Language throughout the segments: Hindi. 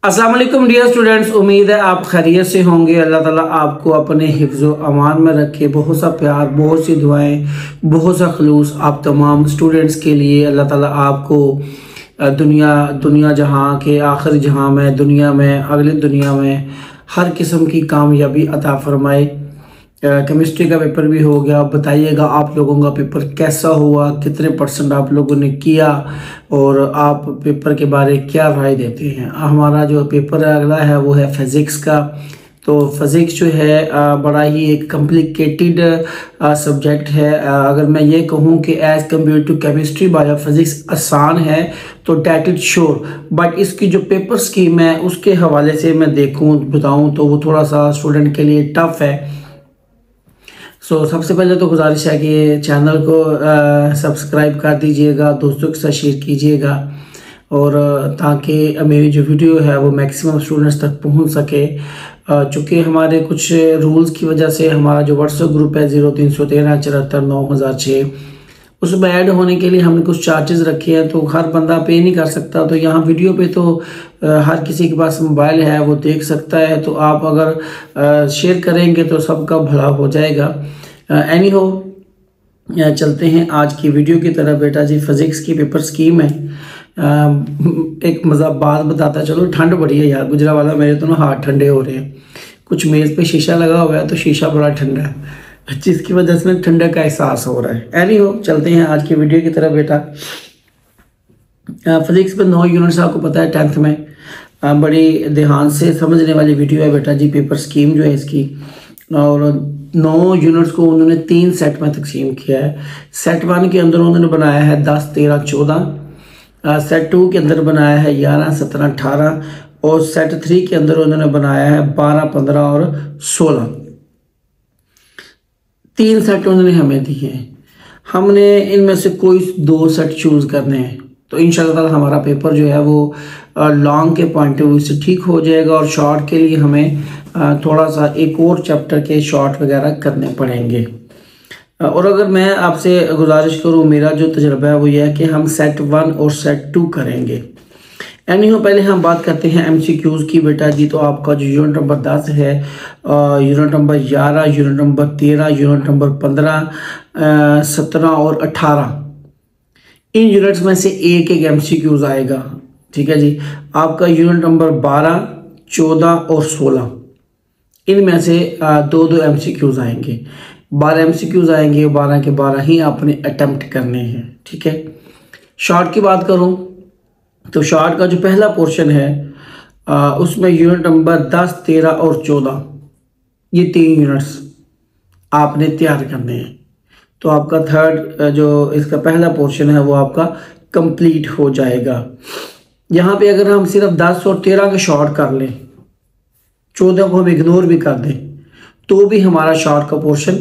अस्सलाम वालेकुम डियर स्टूडेंट्स, उम्मीद है आप खैरियत से होंगे। अल्लाह ताला आपको अपने हिफ्ज़ अमान में रखे। बहुत सा प्यार, बहुत सी दुआएं, बहुत सा खलूस आप तमाम स्टूडेंट्स के लिए। अल्लाह ताला आपको दुनिया जहां के आखिर जहां में, दुनिया में, अगली दुनिया में हर किस्म की कामयाबी अता फरमाए। केमिस्ट्री का पेपर भी हो गया। बताइएगा आप लोगों का पेपर कैसा हुआ, कितने % आप लोगों ने किया और आप पेपर के बारे क्या राय देते हैं। हमारा जो पेपर अगला है वो है फिज़िक्स का। तो फिज़िक्स जो है बड़ा ही एक कॉम्प्लिकेटेड सब्जेक्ट है। अगर मैं ये कहूँ कि as compared to chemistry bio physics आसान है तो डैट इज श्योर, बट इसकी जो पेपर स्कीम है उसके हवाले से मैं बताऊँ तो वो थोड़ा सा स्टूडेंट के लिए टफ है। सबसे पहले तो गुजारिश है कि चैनल को सब्सक्राइब कर दीजिएगा, दोस्तों के साथ शेयर कीजिएगा और ताकि मेरी जो वीडियो है वो मैक्सिमम स्टूडेंट्स तक पहुंच सके। चूँकि हमारे कुछ रूल्स की वजह से हमारा जो व्हाट्सएप ग्रुप है 0313749006 उसमें ऐड होने के लिए हमने कुछ चार्जेस रखे हैं, तो हर बंदा पे नहीं कर सकता। तो यहाँ वीडियो पे तो हर किसी के पास मोबाइल है वो देख सकता है, तो आप अगर शेयर करेंगे तो सबका भला हो जाएगा। एनी हो, चलते हैं आज की वीडियो की तरफ। बेटा जी फिज़िक्स की पेपर स्कीम है। एक मज़ा बात बताता चलो। ठंड बड़ी है यार, गुजरावाला मेरे तो ना हाथ ठंडे हो रहे हैं। कुछ मेज़ पे शीशा लगा हुआ है तो शीशा बड़ा ठंडा है, जिसकी वजह से ठंडक का एहसास हो रहा है। एनी हो, चलते हैं आज की वीडियो की तरफ। बेटा फिज़िक्स में 9 यूनिट्स आपको पता है 10th में बड़ी ध्यान से समझने वाली वीडियो है बेटा जी। पेपर स्कीम जो है इसकी, और 9 यूनिट्स को उन्होंने 3 सेट में तकसीम किया है। सेट 1 के अंदर उन्होंने बनाया है 10, 13, 14। सेट 2 के अंदर बनाया है 11, 17, 18 और सेट 3 के अंदर उन्होंने बनाया है 12, 15 और 16। 3 सेट उन्होंने हमें दिए हैं। हमने इनमें से कोई 2 सेट चूज़ करने हैं, तो इंशाल्लाह हमारा पेपर जो है वो लॉन्ग के पॉइंट ऑफ व्यू से ठीक हो जाएगा और शॉर्ट के लिए हमें थोड़ा सा एक और चैप्टर के शॉर्ट वगैरह करने पड़ेंगे। और अगर मैं आपसे गुजारिश करूँ, मेरा जो तजर्बा है वो ये है कि हम सेट 1 और सेट 2 करेंगे। एनी हो, पहले हम बात करते हैं MCQs की बेटा जी। तो आपका जो यूनिट नंबर 10 है, unit number 11, unit number 13, unit number 15, 17 और 18, इन यूनिट्स में से एक MCQs आएगा। ठीक है जी। आपका यूनिट नंबर 12, 14 और 16, इनमें से 2-2 MCQs आएंगे। 12 MCQs आएंगे, 12 के 12 ही आपने अटेम्प्ट करने हैं। ठीक है। शॉर्ट की बात करूं तो शॉर्ट का जो पहला पोर्शन है उसमें यूनिट नंबर 10, 13 और 14, ये 3 यूनिट्स आपने तैयार करने हैं। तो आपका थर्ड जो इसका पहला पोर्शन है वो आपका कंप्लीट हो जाएगा। यहाँ पे अगर हम सिर्फ 10 और 13 के शॉर्ट कर लें, 14 को हम इग्नोर भी कर दें, तो भी हमारा शॉर्ट का पोर्शन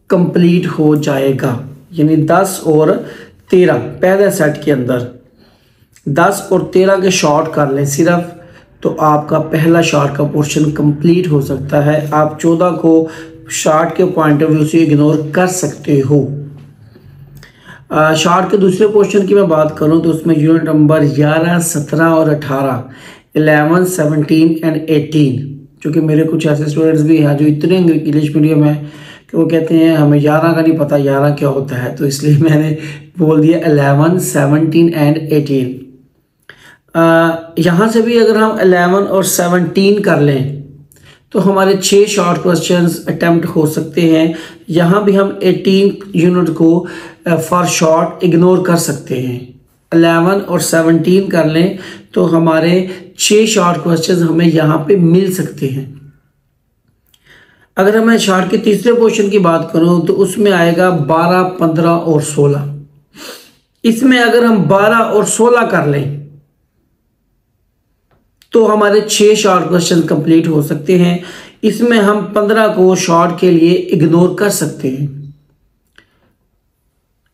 कंप्लीट हो जाएगा। यानी 10 और 13 पहले सेट के अंदर 10 और 13 के शॉर्ट कर लें सिर्फ, तो आपका पहला शॉर्ट का पोर्शन कंप्लीट हो सकता है। आप 14 को शॉर्ट के पॉइंट ऑफ व्यू से इग्नोर कर सकते हो। शॉर्ट के दूसरे पोर्शन की मैं बात करूं तो उसमें यूनिट नंबर 11, 17 और 18, 11, 17 एंड 18, क्योंकि मेरे कुछ ऐसे स्टूडेंट्स भी हैं जो इतने इंग्लिश मीडियम है कि वो कहते हैं हमें 11 का नहीं पता 11 क्या होता है, तो इसलिए मैंने बोल दिया 11, 17 एंड 18। यहाँ से भी अगर हम 11 और 17 कर लें तो हमारे 6 शॉर्ट क्वेश्चंस अटेम्प्ट हो सकते हैं। यहाँ भी हम 18 यूनिट को फॉर शॉर्ट इग्नोर कर सकते हैं। 11 और 17 कर लें तो हमारे 6 शॉर्ट क्वेश्चंस हमें यहाँ पे मिल सकते हैं। अगर मैं शॉर्ट के तीसरे पोर्शन की बात करूँ तो उसमें आएगा 12, 15 और 16। इसमें अगर हम 12 और 16 कर लें तो हमारे 6 शॉर्ट क्वेश्चन कंप्लीट हो सकते हैं। इसमें हम 15 को शॉर्ट के लिए इग्नोर कर सकते हैं।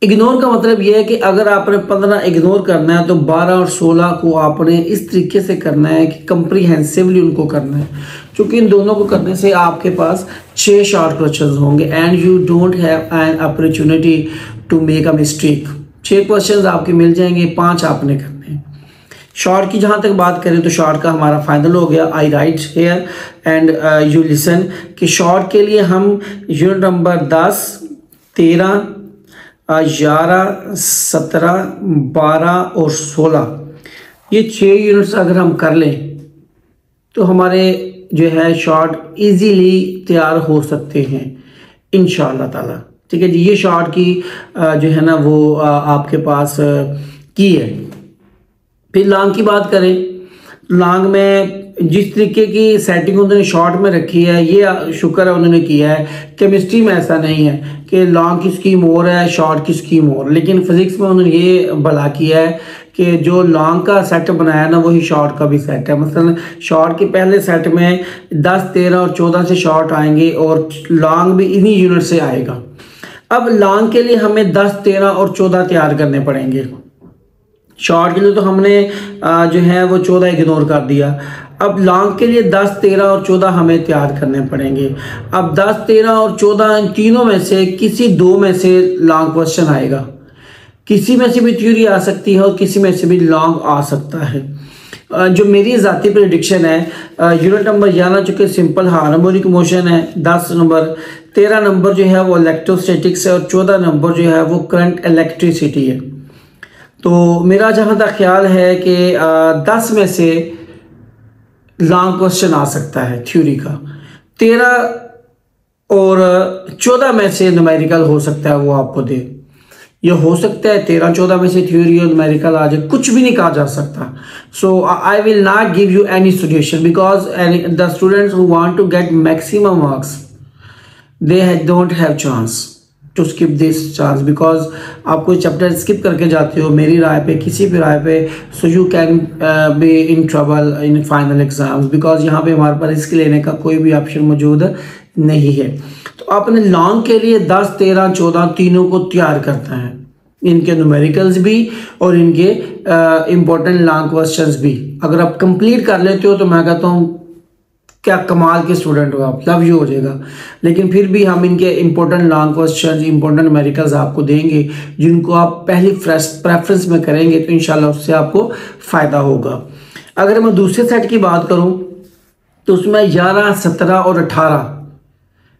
इग्नोर का मतलब यह है कि अगर आपने 15 इग्नोर करना है तो 12 और 16 को आपने इस तरीके से करना है कि कंप्रीहेंसिवली उनको करना है, क्योंकि इन दोनों को करने से आपके पास 6 शॉर्ट क्वेश्चंस होंगे and you don't have an opportunity to make a mistake. 6 questions आपके मिल जाएंगे, 5 आपने करने हैं। शॉर्ट की जहाँ तक बात करें तो शॉर्ट का हमारा फाइनल हो गया। I write here and you listen कि शॉर्ट के लिए हम यूनिट नंबर 10, 13, 11, 17, 12 और 16 ये 6 यूनिट्स अगर हम कर लें तो हमारे जो है शॉर्ट इजीली तैयार हो सकते हैं इंशाअल्लाह ताला। ठीक है जी, ये शॉर्ट की जो है ना वो आपके पास की है। फिर लॉन्ग की बात करें, लॉन्ग में जिस तरीके की सेटिंग उन्होंने शॉर्ट में रखी है ये शुक्र है उन्होंने किया है। केमिस्ट्री में ऐसा नहीं है कि लॉन्ग की स्कीम और है शॉर्ट की स्कीम और, लेकिन फिजिक्स में उन्होंने ये भला किया है कि जो लॉन्ग का सेट बनाया ना वही शॉर्ट का भी सेट है। मतलब शॉर्ट के पहले सेट में 10, 13 और 14 से शॉर्ट आएंगे और लॉन्ग भी इन्हीं यूनिट से आएगा। अब लॉन्ग के लिए हमें 10, 13 और 14 तैयार करने पड़ेंगे। शॉर्ट के लिए तो हमने जो है वो 14 इग्नोर कर दिया। अब लॉन्ग के लिए 10, 13 और 14 हमें तैयार करने पड़ेंगे। अब 10, 13 और 14 इन तीनों में से किसी दो में से लॉन्ग क्वेश्चन आएगा। किसी में से भी थ्योरी आ सकती है और किसी में से भी लॉन्ग आ सकता है। जो मेरी ज़ाती प्रेडिक्शन है यूनिट नंबर 11 चूँकि सिंपल हार्मोनिक मोशन है, 10 नंबर 13 नंबर जो है वो इलेक्ट्रोस्टैटिक्स है और 14 नंबर जो है वो करंट इलेक्ट्रिसिटी है। तो मेरा जहाँ तक ख्याल है कि 10 में से लॉन्ग क्वेश्चन आ सकता है थ्योरी का, 13 और 14 में से न्यूमेरिकल हो सकता है वो आपको दे। ये हो सकता है 13, 14 में से थ्योरी और न्यूमेरिकल आ जाए, कुछ भी नहीं कहा जा सकता। So I will not give you any suggestion because the students who want to get maximum marks they don't have chance to skip this chance because आप कोई चैप्टर स्किप करके जाते हो मेरी राय पे, किसी भी राय पे, so you can be in trouble in final exams because यहाँ पे हमारे पास रिस्क लेने का कोई भी ऑप्शन मौजूद नहीं है। तो आपने लॉन्ग के लिए 10, 13, 14 तीनों को तैयार करता है, इनके न्यूमेरिकल्स भी और इनके इम्पोर्टेंट लॉन्ग क्वेश्चंस भी। अगर आप कंप्लीट कर लेते हो तो मैं कहता हूँ क्या कमाल के स्टूडेंट हो आप, लव यू हो जाएगा। लेकिन फिर भी हम इनके important long questions, important numericals आपको देंगे जिनको आप पहली प्रेफरेंस में करेंगे तो इंशाल्लाह उससे आपको फ़ायदा होगा। अगर मैं दूसरे सेट की बात करूं तो उसमें 11, 17 और 18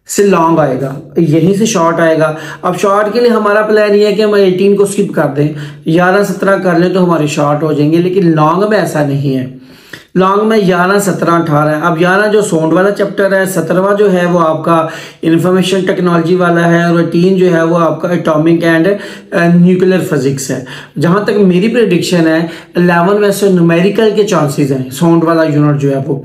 से लॉन्ग आएगा, यहीं से शॉर्ट आएगा। अब शॉर्ट के लिए हमारा प्लान ये है कि हम 18 को स्किप कर दें, 11, 17 कर लें तो हमारे शॉर्ट हो जाएंगे, लेकिन लॉन्ग में ऐसा नहीं है। लॉन्ग में 11, 17, 18 है। अब 11 जो साउंड वाला चैप्टर है, 17वां जो है वो आपका इंफॉर्मेशन टेक्नोलॉजी वाला है और 18 जो है वो आपका एटॉमिक एंड न्यूक्लियर फिजिक्स है। जहाँ तक मेरी प्रेडिक्शन है 11 में से न्यूमेरिकल के चांसेस हैं, साउंड वाला यूनिट जो है वो।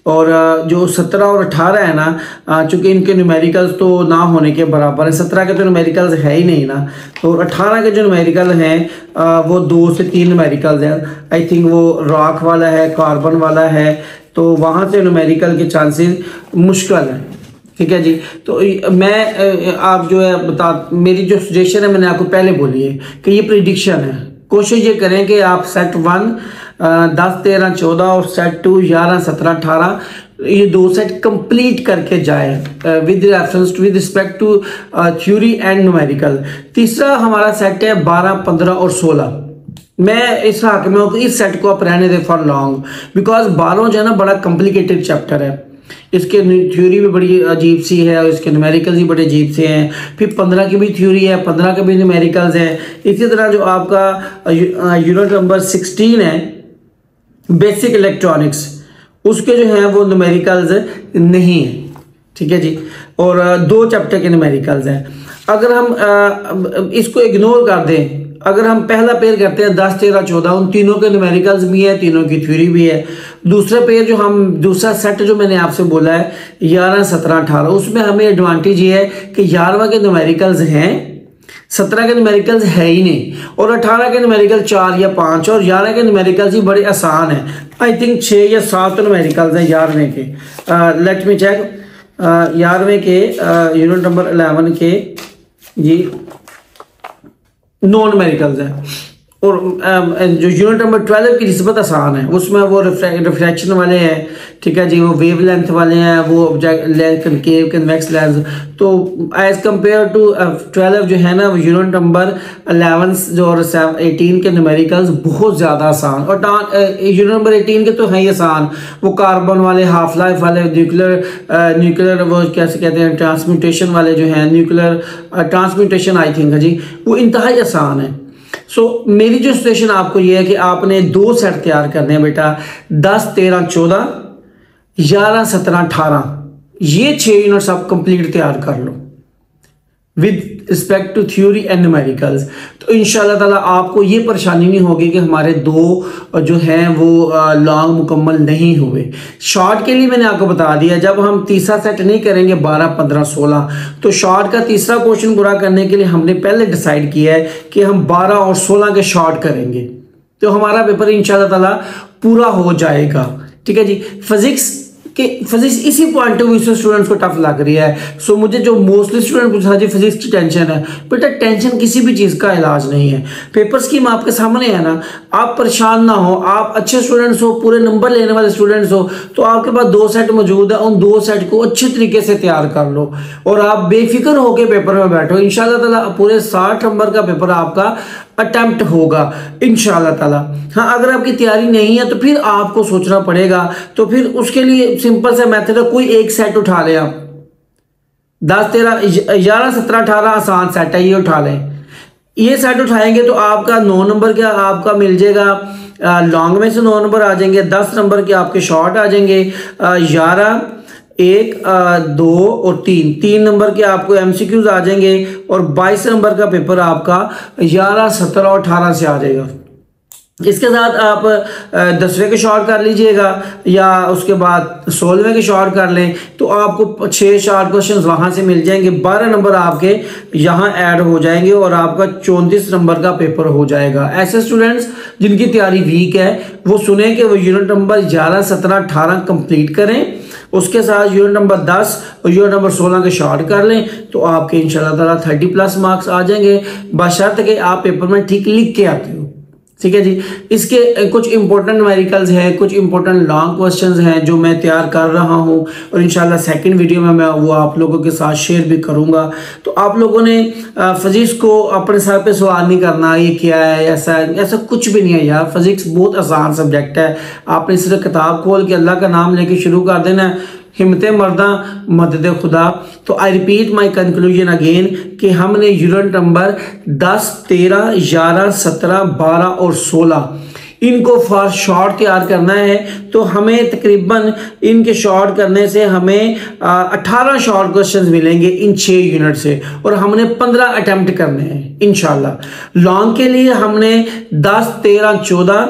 और जो 17 और 18 है ना, चूँकि इनके न्यूमेरिकल्स तो ना होने के बराबर है, 17 के तो न्यूमेरिकल्स है ही नहीं ना, तो 18 के जो न्यूमेरिकल हैं वो 2 से 3 न्यूमेरिकल्स हैं। आई थिंक वो रॉक वाला है, कार्बन वाला है, तो वहाँ से न्यूमेरिकल के चांसेस मुश्किल हैं। ठीक है जी, तो मैं आप जो है मेरी जो सजेशन है मैंने आपको पहले बोली है कि ये प्रिडिक्शन है। कोशिश ये करें कि आप सेट 1 10, 13, 14 और सेट 2 11, 17, 18 ये 2 सेट कंप्लीट करके जाए with reference with respect to theory and numerical. तीसरा हमारा सेट है 12, 15 और 16। मैं इस हक में हूँ कि इस सेट को आप रहने दें फॉर लॉन्ग बिकॉज 12 जो है ना बड़ा कॉम्प्लिकेटेड चैप्टर है, इसके थ्योरी भी बड़ी अजीब सी है और इसके न्यूमेरिकल्स भी बड़े अजीब से हैं। फिर 15 की भी थ्योरी है, 15 के भी न्यूमेरिकल्स हैं। इसी तरह जो आपका यूनिट नंबर 16 है बेसिक इलेक्ट्रॉनिक्स, उसके जो हैं वो न्यूमेरिकल्स नहीं है। ठीक है जी, और 2 चैप्टर के न्यूमेरिकल्स हैं। अगर हम इसको इग्नोर कर दें, अगर हम पहला पेयर करते हैं 10, 13, 14 उन तीनों के न्यूमेरिकल्स भी है, तीनों की थ्योरी भी है। दूसरा पेयर जो हम दूसरा सेट जो मैंने आपसे बोला है 11, 17, 18 उसमें हमें एडवांटेज ये है कि 11वां के न्यूमेरिकल्स हैं, 17 के न्यूमेरिकल्स है ही नहीं, और 18 के न्यूमेरिकल 4 या 5 और 11 के न्यूमेरिकल्स ही बड़े आसान हैं। आई थिंक 6 या 7 न्यूमेरिकल्स हैं 11वें के। लेट मी चेक, 11वें के यूनिट नंबर 11 के जी 9 न्यूमेरिकल्स हैं। और जो यूनिट नंबर 12 की निस्बत आसान है, उसमें वो रिफ्रैक्शन वाले हैं, ठीक है जी, वो वेव लेंथ वाले हैं, वो कनकेव कन्वेक्स लेंस। तो एज कंपेयर टू 12 जो है ना, वो यूनिट नंबर 11 जो और 18 के न्यूमेरिकल्स बहुत ज़्यादा आसान, और यूनिट नंबर 18 के तो हैं ही आसान, वो कार्बन वाले, हाफ लाइफ वाले, न्यूक्लियर वो कैसे कहते हैं, ट्रांसम्यूटेशन वाले जो हैं, न्यूक्लियर ट्रांसम्यूटेशन आई थिंक जी, वो इंतहाई आसान है। सो मेरी जो सिचुएशन आपको ये है कि आपने 2 सेट तैयार करने हैं बेटा, 10, 13, 14, 11, 17, 18, ये 6 यूनिट्स आप कंप्लीट तैयार कर लो with respect to theory and numericals. तो इंशाल्लाह ताला आपको ये परेशानी नहीं होगी कि हमारे 2 जो हैं वो लॉन्ग मुकम्मल नहीं हुए। शॉर्ट के लिए मैंने आपको बता दिया, जब हम तीसरा सेट नहीं करेंगे 12, 15, 16, तो शॉर्ट का तीसरा क्वेश्चन पूरा करने के लिए हमने पहले डिसाइड किया है कि हम 12 और 16 के शॉर्ट करेंगे, तो हमारा पेपर इंशाल्लाह ताला पूरा हो जाएगा। ठीक है जी। फिजिक्स इसी पॉइंट ऑफ व्यू से स्टूडेंट्स को टफ लग रही है। सो मुझे जो मोस्टली स्टूडेंट पूछा जी फिजिक्स की टेंशन है, बेटा टेंशन किसी भी चीज़ का इलाज नहीं है। पेपर स्कीम आपके सामने है ना, आप परेशान ना हो, आप अच्छे स्टूडेंट्स हो, पूरे नंबर लेने वाले स्टूडेंट्स हो, तो आपके पास 2 सेट मौजूद है, उन 2 सेट को अच्छे तरीके से तैयार कर लो और आप बेफिक्र होकर पेपर में बैठो। इंशाल्लाह ताला पूरे 60 नंबर का पेपर आपका अटेम्प्ट होगा इंशाल्लाह ताला। हाँ, अगर आपकी तैयारी नहीं है तो फिर आपको सोचना पड़ेगा, तो फिर उसके लिए सिंपल सा मेथड है, कोई एक सेट उठा ले आप, 10, 13, 11, 17, 18 आसान सेट है, ये उठा लें। ये सेट उठाएंगे तो आपका 9 नंबर का आपका मिल जाएगा, लॉन्ग में से 9 नंबर आ जाएंगे, 10 नंबर के आपके शॉर्ट आ जाएंगे, 11, 1, 2 और 3 नंबर के आपको एमसीक्यूज आ जाएंगे, और 22 नंबर का पेपर आपका 11, 17 और 18 से आ जाएगा। इसके साथ आप 10वें के शॉर्ट कर लीजिएगा या उसके बाद 16वें के शॉर्ट कर लें, तो आपको 6 शॉर्ट क्वेश्चन वहाँ से मिल जाएंगे, 12 नंबर आपके यहाँ ऐड हो जाएंगे और आपका 34 नंबर का पेपर हो जाएगा। ऐसे स्टूडेंट्स जिनकी तैयारी वीक है वो सुने कि वो यूनिट नंबर 11, 17, 18 कंप्लीट करें, उसके साथ यूनिट नंबर 10 और यूनिट नंबर 16 के शॉर्ट कर लें, तो आपके इंशाल्लाह ताला 30+ मार्क्स आ जाएंगे, बशर्ते कि आप पेपर में ठीक लिख के आते हो। ठीक है जी। इसके कुछ इंपॉर्टेंट न्यूमेरिकल्स हैं, कुछ इंपॉर्टेंट लॉन्ग क्वेश्चंस हैं जो मैं तैयार कर रहा हूं, और इंशाल्लाह सेकंड वीडियो में मैं वो आप लोगों के साथ शेयर भी करूंगा। तो आप लोगों ने फिजिक्स को अपने सर पे सवाल नहीं करना, ये क्या है, ऐसा कुछ भी नहीं है यार। फिजिक्स बहुत आसान सब्जेक्ट है, आपने सिर्फ किताब खोल के अल्लाह का नाम लेके शुरू कर देना है, हिम्मत मर्दा मदद खुदा। तो I repeat my conclusion again कि हमने यूनिट नंबर 10, 13, 11, 17, 12 और 16 इनको फॉर शॉर्ट तैयार करना है। तो हमें तकरीबन इनके शॉर्ट करने से हमें 18 शॉर्ट क्वेश्चंस मिलेंगे इन 6 यूनिट से, और हमने 15 अटेम्प्ट करने हैं इंशाल्लाह। लॉन्ग के लिए हमने 10, 13, 14,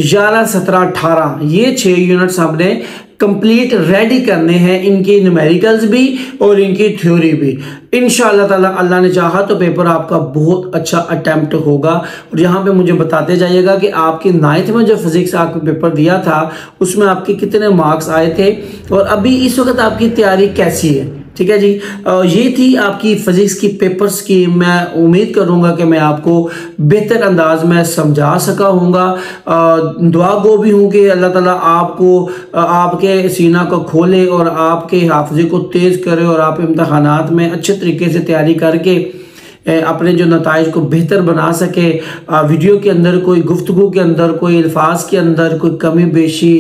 11, 17, 18 ये 6 यूनिट्स हमने कंप्लीट रेडी करने हैं, इनकी न्यूमेरिकल्स भी और इनकी थ्योरी भी। इंशाल्लाह ताला अल्लाह ने चाहा तो पेपर आपका बहुत अच्छा अटेम्प्ट होगा। और यहाँ पे मुझे बताते जाइएगा कि आपकी 9th में जो फिजिक्स आपको पेपर दिया था उसमें आपके कितने मार्क्स आए थे और अभी इस वक्त आपकी तैयारी कैसी है। ठीक है जी। ये थी आपकी फिजिक्स की पेपर स्कीम। मैं उम्मीद करूंगा कि मैं आपको बेहतर अंदाज में समझा सका हूँगा। दुआ गो भी हूँ कि अल्लाह ताला आपको आपके सीना को खोले और आपके हाफजे को तेज़ करे और आप इम्तहानात में अच्छे तरीके से तैयारी करके अपने जो नताइज को बेहतर बना सके। वीडियो के अंदर कोई गुफ्तगू के अंदर कोई अल्फाज के अंदर कोई कमी बेशी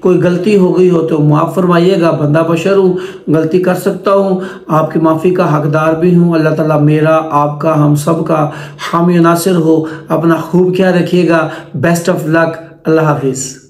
कोई गलती हो गई हो तो माफ़ फरमाइएगा, बंदा बशर हूँ, गलती कर सकता हूँ, आपकी माफ़ी का हकदार भी हूँ। अल्लाह ताला मेरा आपका हम सब का हामी नासिर हो। अपना खूब ख्याल रखिएगा। Best of luck. अल्लाह हाफिज़।